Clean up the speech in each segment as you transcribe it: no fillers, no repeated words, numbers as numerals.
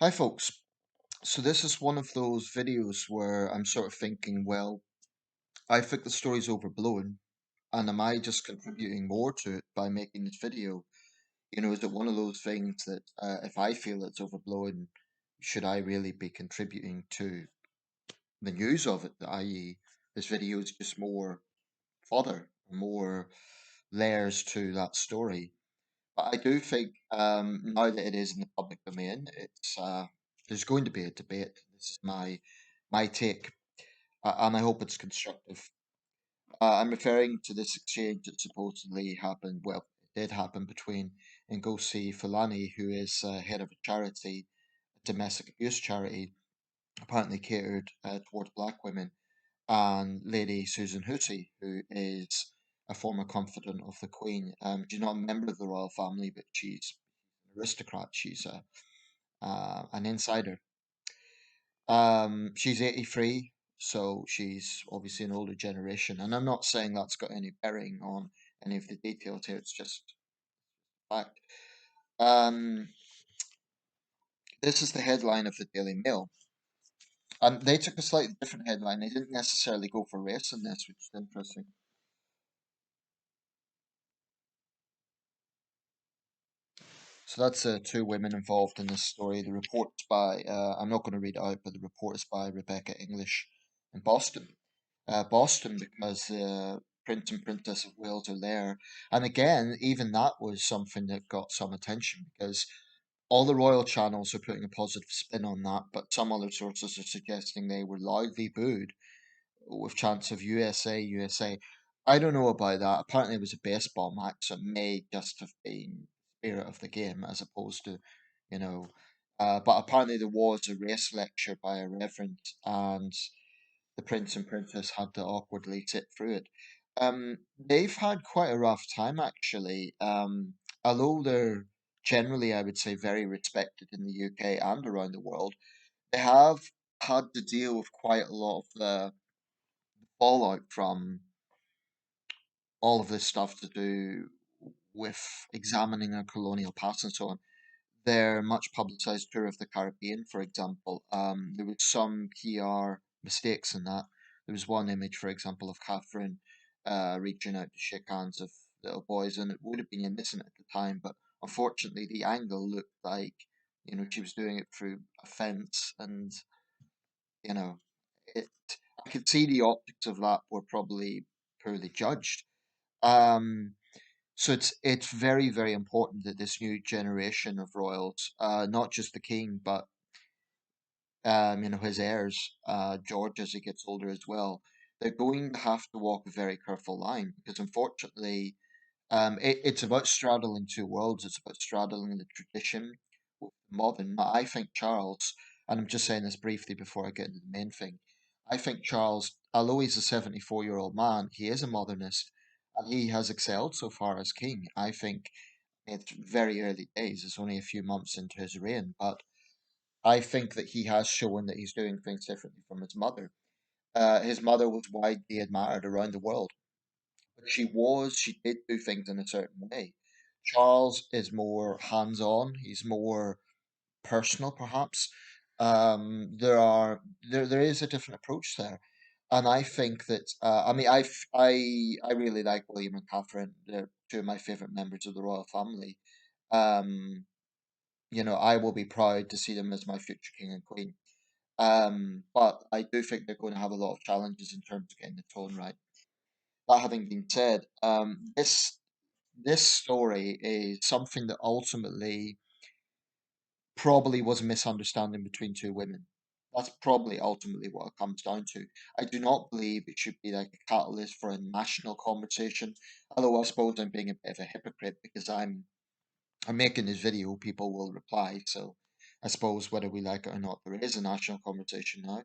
Hi, folks. So, this is one of those videos where I'm sort of thinking, well, I think the story's overblown, and am I just contributing more to it by making this video? Is it one of those things that if I feel it's overblown, should I really be contributing to the news of it, i.e., this video is just more fodder, more layers to that story? But I do think now that it is in the public domain, it's there's going to be a debate. This is my take, and I hope it's constructive. I'm referring to this exchange that supposedly happened. Well, it did happen between Ngozi Fulani, who is head of a charity, a domestic abuse charity, apparently catered towards black women, and Lady Susan Hussey, who is a former confidant of the Queen. She's not a member of the royal family, but she's an aristocrat. She's an insider. She's 83, so she's obviously an older generation. And I'm not saying that's got any bearing on any of the details here, it's just fact. Um, this is the headline of the Daily Mail. They took a slightly different headline. They didn't necessarily go for race in this, which is interesting. So that's two women involved in this story. The report's by, I'm not going to read it out, but the report is by Rebecca English in Boston. Boston, because the Prince and Princess of Wales are there. And again, even that was something that got some attention because all the royal channels are putting a positive spin on that, but some other sources are suggesting they were loudly booed with chants of USA, USA. I don't know about that. Apparently, it was a baseball match, so it may just have been spirit of the game as opposed to, you know. But apparently, there was a race lecture by a reverend, and the prince and princess had to awkwardly sit through it. They've had quite a rough time, actually. Although they're generally, I would say, very respected in the UK and around the world, they have had to deal with quite a lot of the fallout from all of this stuff to do with examining our colonial past and so on. Their much publicized tour of the Caribbean, for example, there was some PR mistakes in that. There was one image, for example, of Catherine reaching out to shake hands with little boys, and it would have been innocent at the time, but unfortunately, the angle looked like she was doing it through a fence, and you know, it. I could see the optics of that were probably poorly judged. Um, so it's very, very important that this new generation of royals, not just the king, but his heirs, George as he gets older as well, they're going to have to walk a very careful line because unfortunately, it's about straddling two worlds. It's about straddling the tradition with the modern. Now, I think Charles, and I'm just saying this briefly before I get into the main thing, I think Charles, although he's a 74-year-old man, he is a modernist and he has excelled so far as king. I think it's very early days. It's only a few months into his reign, but I think that he has shown that he's doing things differently from his mother. His mother was widely admired around the world, but she did do things in a certain way. Charles is more hands-on. He's more personal, perhaps. There is a different approach there, and I think that I mean I really like William and Catherine. They're two of my favorite members of the royal family. Um, I will be proud to see them as my future king and queen. But I do think they're going to have a lot of challenges in terms of getting the tone right. That having been said, this story is something that ultimately probably was a misunderstanding between two women. That's probably ultimately what it comes down to. I do not believe it should be like a catalyst for a national conversation. Although I suppose I'm being a bit of a hypocrite because I'm making this video, people will reply. So I suppose whether we like it or not, there is a national conversation now.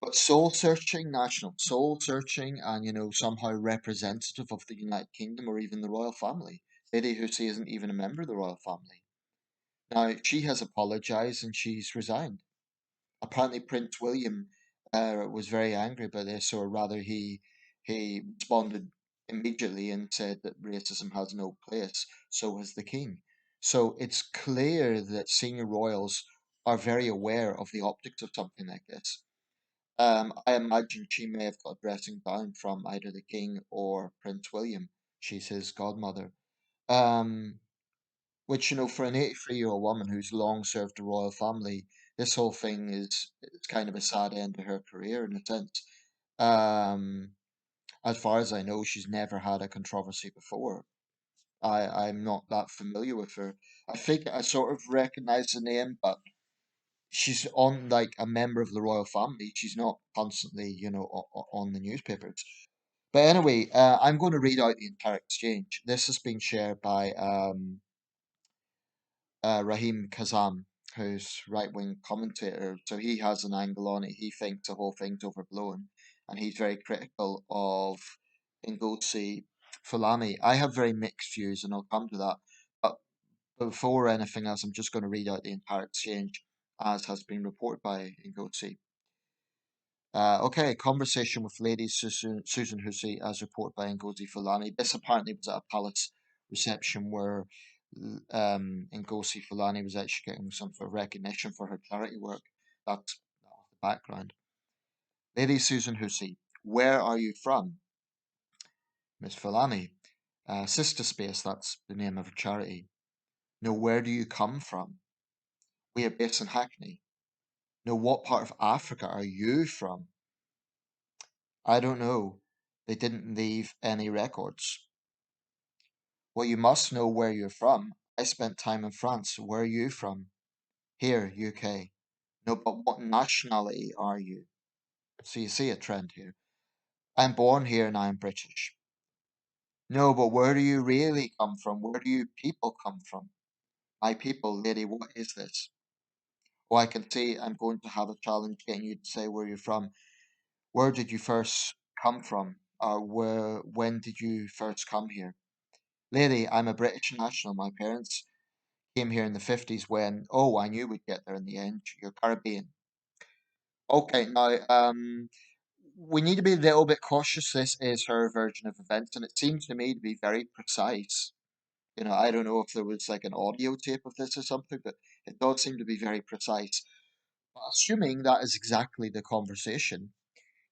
But soul searching, national soul searching, and somehow representative of the United Kingdom or even the royal family. Lady Hussey isn't even a member of the royal family. Now, she has apologized and she's resigned. Apparently, Prince William was very angry by this, or rather, he responded immediately and said that racism has no place. So has the king. So it's clear that senior royals are very aware of the optics of something like this. I imagine she may have got a dressing down from either the king or Prince William. She's his godmother. Um, which, for an 83-year-old woman who's long served the royal family, this whole thing is it's kind of a sad end to her career in a sense. Um, as far as I know, she's never had a controversy before. I'm not that familiar with her. I think I sort of recognize the name, but she's on like a member of the royal family. She's not constantly, on the newspapers. But anyway, I'm going to read out the entire exchange. This has been shared by Raheem Kazam, who's right wing commentator. So he has an angle on it. He thinks the whole thing's overblown, and he's very critical of Ngozi Fulani. I have very mixed views, and I'll come to that. But before anything else, I'm just going to read out the entire exchange as has been reported by Ngozi. Okay, conversation with Lady Susan Hussey as reported by Ngozi Fulani. This apparently was at a palace reception where Ngozi Fulani was actually getting some sort of recognition for her charity work. That's the background. Lady Susan Hussey, where are you from? Miss Fulani, Sister Space, that's the name of her charity. No, where do you come from? We are based in Hackney. No, what part of Africa are you from? I don't know. They didn't leave any records. Well, you must know where you're from. I spent time in France. Where are you from? Here, UK. No, but what nationality are you? So you see a trend here. I'm born here and I'm British. No, but where do you really come from? Where do you people come from? My people, lady, what is this? Oh, I can see I'm going to have a challenge getting you to say where you're from. Where did you first come from? When did you first come here? Lady, I'm a British national. My parents came here in the 50s when, oh, I knew we'd get there in the end. You're Caribbean. Okay, now, we need to be a little bit cautious. This is her version of events, and it seems to me to be very precise. I don't know if there was like an audio tape of this or something, but it does seem to be very precise. But assuming that is exactly the conversation,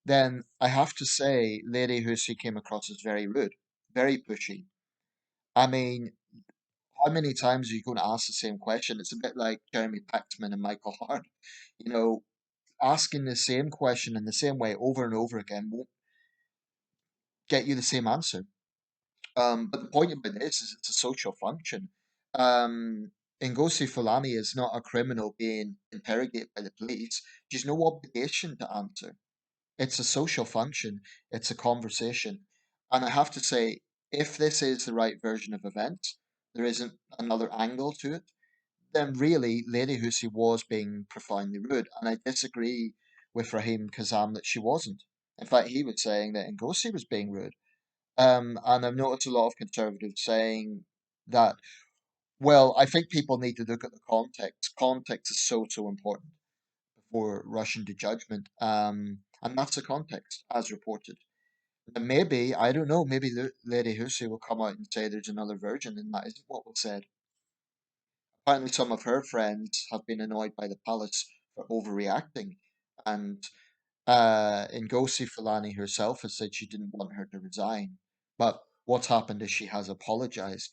then I have to say Lady Hussey came across as very rude, very pushy. I mean, how many times are you going to ask the same question? It's a bit like Jeremy Paxman and Michael Hart. You know, asking the same question in the same way over and over again won't get you the same answer. But the point about this is it's a social function. Ngozi Fulani is not a criminal being interrogated by the police. She's no obligation to answer. It's a social function. It's a conversation. And I have to say, if this is the right version of events, there isn't another angle to it, then really Lady Hussey was being profoundly rude. And I disagree with Raheem Kazam that she wasn't. In fact, he was saying that Ngozi was being rude. And I've noticed a lot of conservatives saying that, well, I think people need to look at the context. Context is so, so important before rushing to judgment. And that's the context, as reported. And maybe, I don't know, maybe Lady Hussey will come out and say there's another version, and that isn't what was said. Apparently, some of her friends have been annoyed by the palace for overreacting, and Ngozi Fulani herself has said she didn't want her to resign. But what's happened is she has apologized.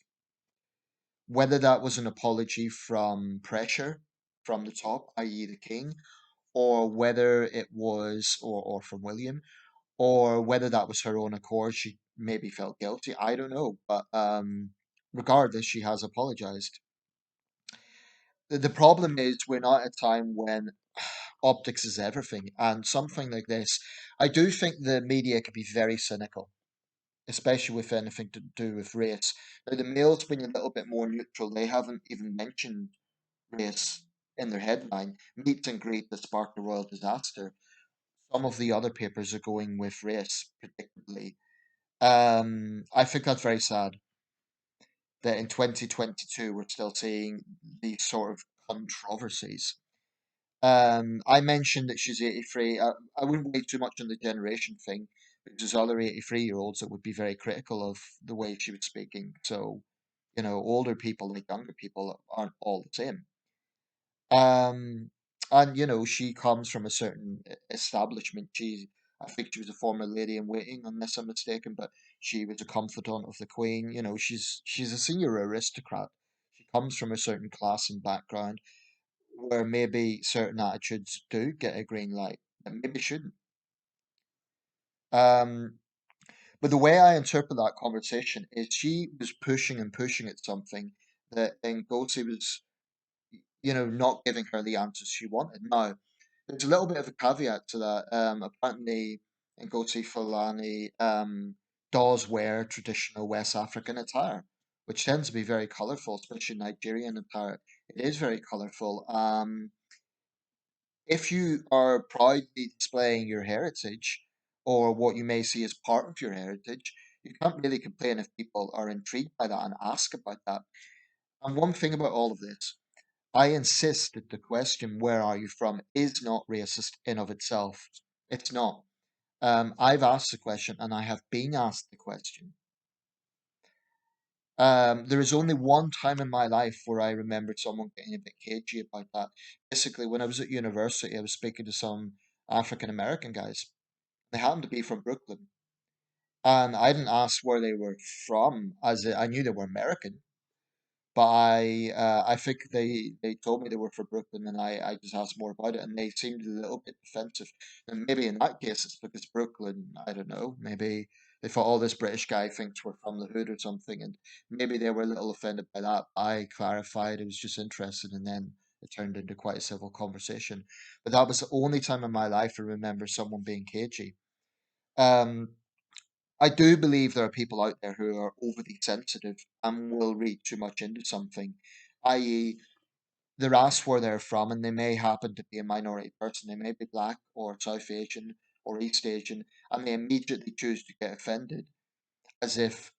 Whether that was an apology from pressure from the top, i.e., the king, or whether it was, or from William, or whether that was her own accord, she maybe felt guilty. I don't know. But regardless, she has apologized. The problem is we're not at a time when optics is everything, and something like this, I do think the media can be very cynical, especially with anything to do with race. Now, the Mail's been a little bit more neutral. They haven't even mentioned race in their headline. Meet and greet that sparked a royal disaster. Some of the other papers are going with race, predictably. I think that's very sad that in 2022 we're still seeing these sort of controversies. I mentioned that she's 83. I wouldn't wait too much on the generation thing because there's other 83-year-olds that would be very critical of the way she was speaking. So, older people like younger people aren't all the same. And she comes from a certain establishment. I think she was a former lady in waiting, unless I'm mistaken, but she was a confidant of the Queen. She's a senior aristocrat. She comes from a certain class and background where maybe certain attitudes do get a green light, and maybe shouldn't. Um, but the way I interpret that conversation is she was pushing and pushing at something that Ngozi was, not giving her the answers she wanted. Now, there's a little bit of a caveat to that. Apparently, Ngozi Fulani does wear traditional West African attire, which tends to be very colourful, especially Nigerian attire. It is very colourful. If you are proudly displaying your heritage, or what you may see as part of your heritage, you can't really complain if people are intrigued by that and ask about that. And one thing about all of this, I insist that the question, where are you from, is not racist in of itself. It's not. I've asked the question and I have been asked the question. There is only one time in my life where I remembered someone getting a bit cagey about that. Basically, when I was at university, I was speaking to some African American guys. They happened to be from Brooklyn. And I didn't ask where they were from, I knew they were American. But I think they told me they were from Brooklyn, and I just asked more about it, and they seemed a little bit defensive. And maybe in that case, it's because Brooklyn, I don't know, maybe they thought, oh, this British guy thinks we're from the hood or something, and maybe they were a little offended by that. I clarified, I was just interested, and then it turned into quite a civil conversation. But that was the only time in my life I remember someone being cagey. Um, I do believe there are people out there who are overly sensitive and will read too much into something, i.e., they're asked where they're from and they may happen to be a minority person. They may be black or South Asian or East Asian, and they immediately choose to get offended as if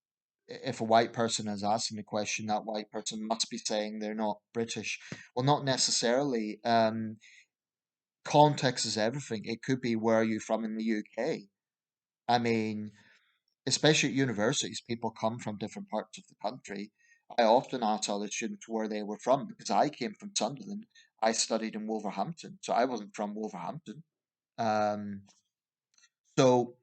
a white person is asking the question, that white person must be saying they're not British. Well, not necessarily. Context is everything. It could be where are you from in the UK. I mean, especially at universities, people come from different parts of the country. I often ask other students where they were from because I came from Sunderland. I studied in Wolverhampton, so I wasn't from Wolverhampton. Um, so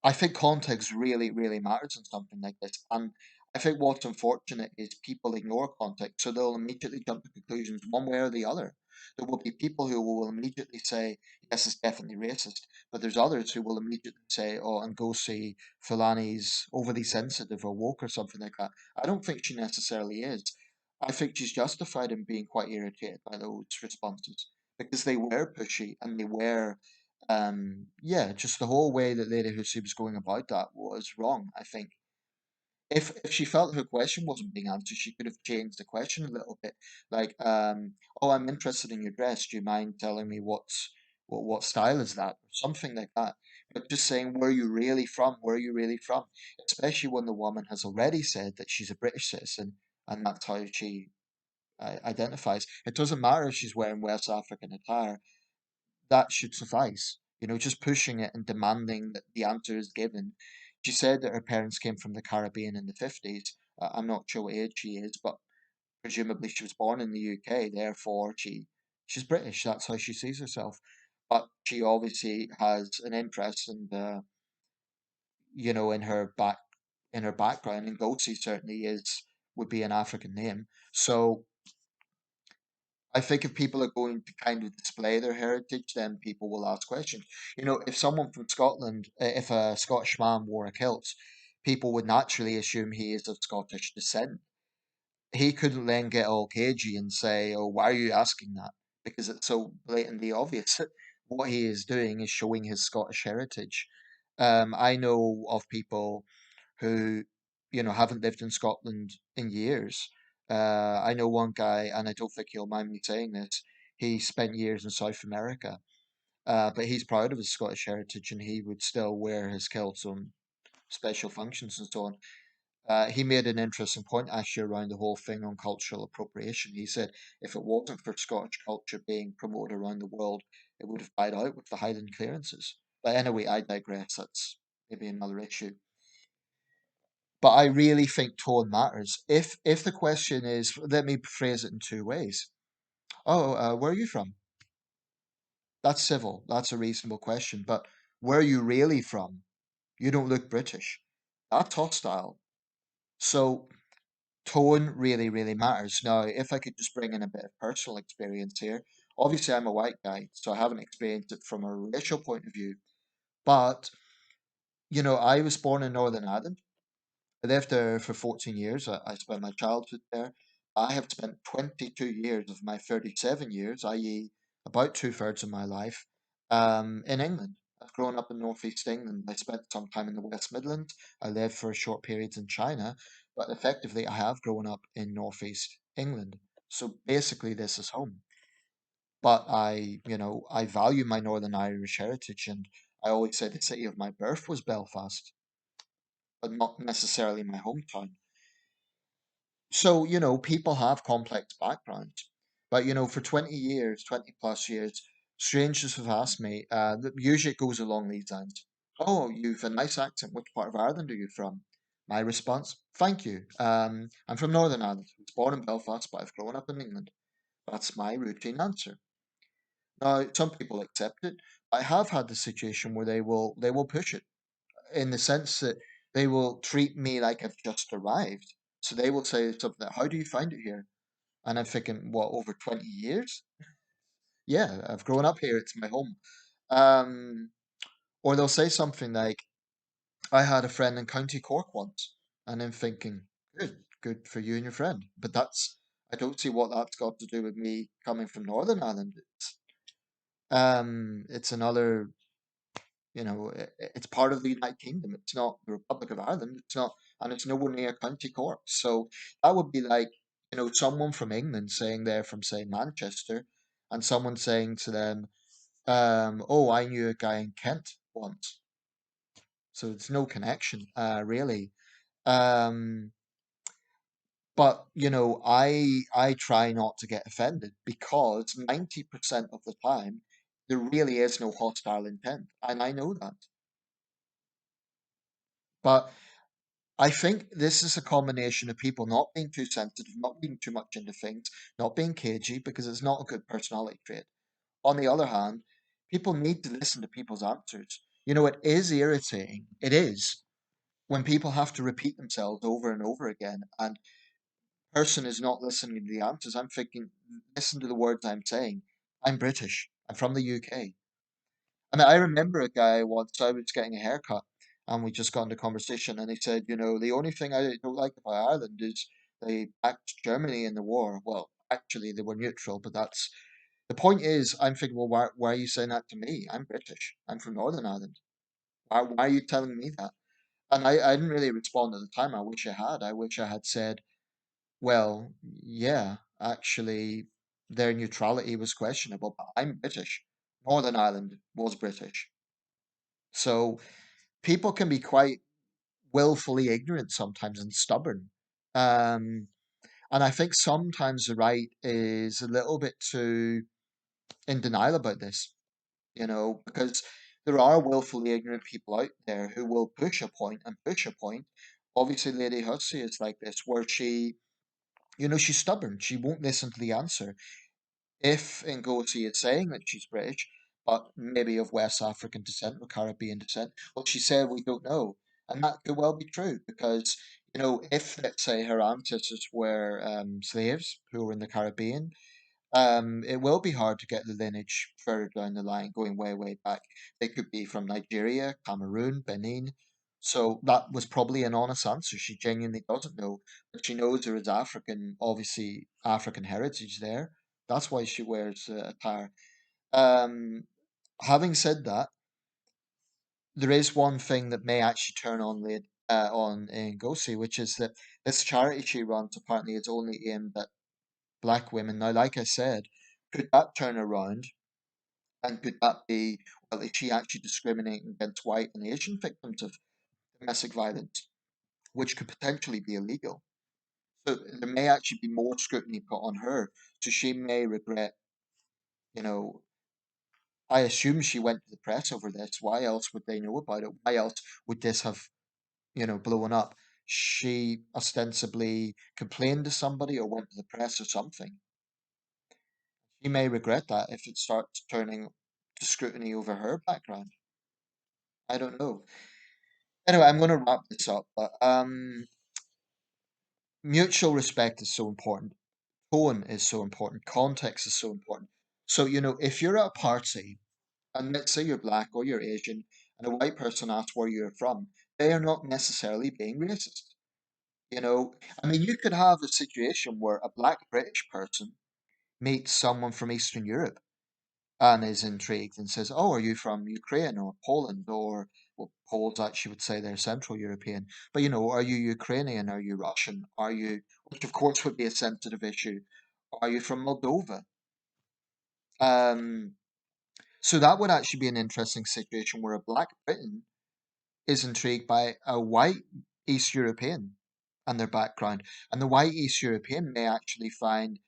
I think context really, really matters in something like this. And I think what's unfortunate is people ignore context, so they'll immediately jump to conclusions one way or the other. There will be people who will immediately say, yes, it's definitely racist, but there's others who will immediately say, oh, and go see Fulani's overly sensitive or woke or something like that. I don't think she necessarily is. I think she's justified in being quite irritated by those responses because they were pushy and they were yeah, just the whole way that Lady Hussey was going about that was wrong, I think. If she felt her question wasn't being answered, she could have changed the question a little bit. Like, oh, I'm interested in your dress. Do you mind telling me what style is that? Or something like that. But just saying, where are you really from? Where are you really from? Especially when the woman has already said that she's a British citizen and that's how she identifies. It doesn't matter if she's wearing West African attire, that should suffice. Just pushing it and demanding that the answer is given. She said that her parents came from the Caribbean in the 50s. I'm not sure what age she is, but presumably she was born in the UK, therefore she's British. That's how she sees herself. But she obviously has an interest in her background, and Ngozi certainly would be an African name. So I think if people are going to kind of display their heritage, then people will ask questions. If someone from Scotland, if a Scottish man wore a kilt, people would naturally assume he is of Scottish descent. He couldn't then get all cagey and say, "Oh, why are you asking that?" Because it's so blatantly obvious. What he is doing is showing his Scottish heritage. I know of people who, haven't lived in Scotland in years. I know one guy, and I don't think he'll mind me saying this. He spent years in South America, but he's proud of his Scottish heritage, and he would still wear his kilts on special functions and so on. He made an interesting point actually around the whole thing on cultural appropriation. He said if it wasn't for Scottish culture being promoted around the world, it would have died out with the Highland clearances. But anyway, I digress. That's maybe another issue. But I really think tone matters. If the question is, let me phrase it in two ways. Oh, where are you from? That's civil. That's a reasonable question. But where are you really from? You don't look British. That's hostile. So tone really, really matters. Now, if I could just bring in a bit of personal experience here, obviously I'm a white guy, so I haven't experienced it from a racial point of view. But, I was born in Northern Ireland. I lived there for 14 years. I spent my childhood there. I have spent 22 years of my 37 years, i.e., about two-thirds of my life, in England. I've grown up in northeast England. I spent some time in the West Midlands. I lived for short periods in China, but effectively, I have grown up in northeast England. So basically, this is home. But I value my Northern Irish heritage, and I always say the city of my birth was Belfast, but not necessarily my hometown. So, people have complex backgrounds. But, for 20 years, 20 plus years, strangers have asked me, usually it goes along these lines. Oh, you've a nice accent. Which part of Ireland are you from? My response, thank you. I'm from Northern Ireland. I was born in Belfast, but I've grown up in England. That's my routine answer. Now, some people accept it. I have had the situation where they will push it in the sense that they will treat me like I've just arrived. So they will say something like, "How do you find it here?" And I'm thinking, what, over 20 years? Yeah, I've grown up here. It's my home. Um, or they'll say something like, I had a friend in County Cork once. And I'm thinking, good for you and your friend. But I don't see what that's got to do with me coming from Northern Ireland. It's another, it's part of the United Kingdom. It's not the Republic of Ireland. It's not, and it's nowhere near County Cork. So that would be like, someone from England saying they're from, say, Manchester, and someone saying to them, "Oh, I knew a guy in Kent once." So it's no connection, really. Um, but I try not to get offended because 90% of the time there really is no hostile intent, and I know that. But I think this is a combination of people not being too sensitive, not being too much into things, not being cagey, because it's not a good personality trait. On the other hand, people need to listen to people's answers. It is irritating. It is when people have to repeat themselves over and over again, and person is not listening to the answers. I'm thinking, listen to the words I'm saying. I'm British. I'm from the UK. I mean, I remember a guy once, I was getting a haircut and we just got into conversation and he said, the only thing I don't like about Ireland is they backed Germany in the war. Well, actually, they were neutral, but the point is, I'm thinking, well, why are you saying that to me? I'm British. I'm from Northern Ireland. Why are you telling me that? And I didn't really respond at the time. I wish I had. I wish I had said, well, yeah, actually, their neutrality was questionable, but I'm British. Northern Ireland was British. So people can be quite willfully ignorant sometimes and stubborn. Um, and I think sometimes the right is a little bit too in denial about this, because there are willfully ignorant people out there who will push a point and push a point. Obviously, Lady Hussey is like this, where she's stubborn. She won't listen to the answer. If Ngozi is saying that she's British, but maybe of West African descent or Caribbean descent, well, she said we don't know. And that could well be true because, if, let's say, her ancestors were slaves who were in the Caribbean, it will be hard to get the lineage further down the line, going way, way back. They could be from Nigeria, Cameroon, Benin. So that was probably an honest answer. She genuinely doesn't know, but she knows there is obviously African heritage there. That's why she wears attire. Um, Having said that, there is one thing that may actually turn on Ngozi, which is that this charity she runs apparently is only aimed at black women. Now, like I said, could that turn around and could that be, well, is she actually discriminating against white and Asian victims of domestic violence, which could potentially be illegal? So there may actually be more scrutiny put on her. So she may regret, you know, I assume she went to the press over this. Why else would they know about it? Why else would this have, blown up? She ostensibly complained to somebody or went to the press or something. She may regret that if it starts turning to scrutiny over her background. I don't know. Anyway, I'm going to wrap this up, but mutual respect is so important. Tone is so important. Context is so important. So, if you're at a party, and let's say you're black or you're Asian, and a white person asks where you're from, they are not necessarily being racist. You know, I mean, you could have a situation where a black British person meets someone from Eastern Europe and is intrigued and says, "Oh, are you from Ukraine or Poland or well, Poles actually would say they're Central European, but are you Ukrainian? Are you Russian? Are you?" Which of course would be a sensitive issue. Are you from Moldova? Um, so that would actually be an interesting situation where a black Briton is intrigued by a white East European and their background, and the white East European may actually find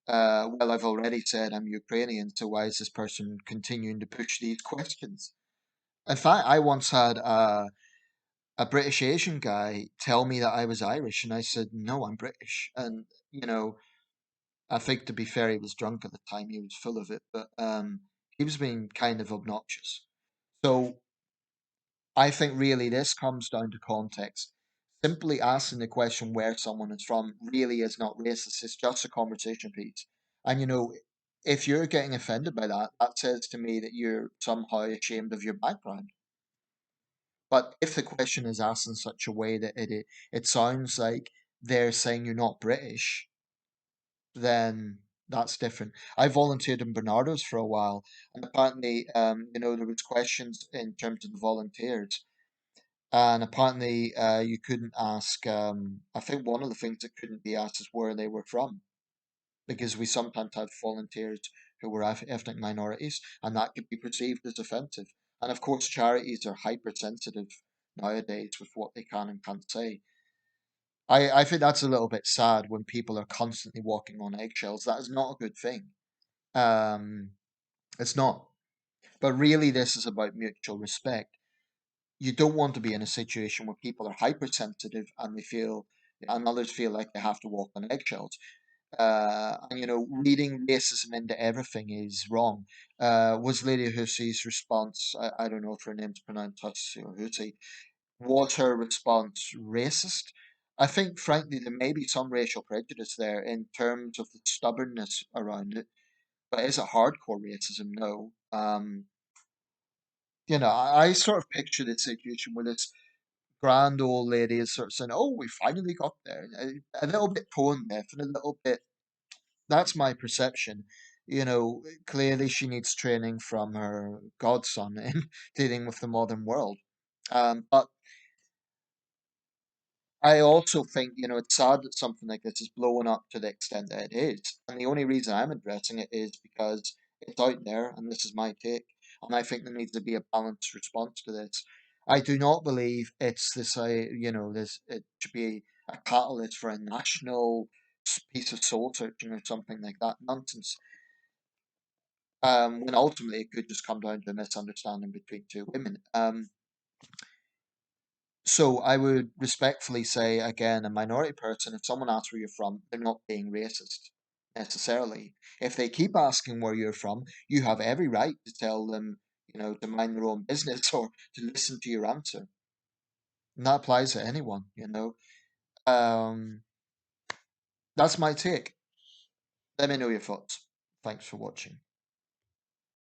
well, I've already said I'm Ukrainian, so why is this person continuing to push these questions? In fact, I once had a British Asian guy tell me that I was Irish, and I said, no, I'm British. And, I think to be fair, he was drunk at the time, he was full of it, but he was being kind of obnoxious. So I think really this comes down to context. Simply asking the question where someone is from really is not racist. It's just a conversation piece. And if you're getting offended by that, that says to me that you're somehow ashamed of your background. But if the question is asked in such a way that it sounds like they're saying you're not British, then that's different. I volunteered in Bernardo's for a while, and apparently, there was questions in terms of the volunteers. And apparently, you couldn't ask. I think one of the things that couldn't be asked is where they were from, because we sometimes have volunteers who were ethnic minorities, and that could be perceived as offensive. And of course, charities are hypersensitive nowadays with what they can and can't say. I think that's a little bit sad when people are constantly walking on eggshells. That is not a good thing. Um, it's not. But really, this is about mutual respect. You don't want to be in a situation where people are hypersensitive and and others feel like they have to walk on eggshells. And reading racism into everything is wrong. Was Lady Hussey's response? I don't know if her name's pronounced Hussey or Hussey. Was her response racist? I think, frankly, there may be some racial prejudice there in terms of the stubbornness around it. But is it hardcore racism? No. I sort of picture the situation where this grand old lady is sort of saying, "Oh, we finally got there." A little bit tone deaf and a little bit. That's my perception. Clearly she needs training from her godson in dealing with the modern world. But I also think, it's sad that something like this is blowing up to the extent that it is. And the only reason I'm addressing it is because it's out there, and this is my take. And I think there needs to be a balanced response to this. I do not believe it's this, it should be a catalyst for a national piece of soul searching or something like that. Nonsense. When ultimately it could just come down to a misunderstanding between two women. So I would respectfully say, again, a minority person, if someone asks where you're from, they're not being racist necessarily. If they keep asking where you're from, you have every right to tell them, to mind their own business or to listen to your answer. And that applies to anyone. Um, that's my take. Let me know your thoughts. Thanks for watching.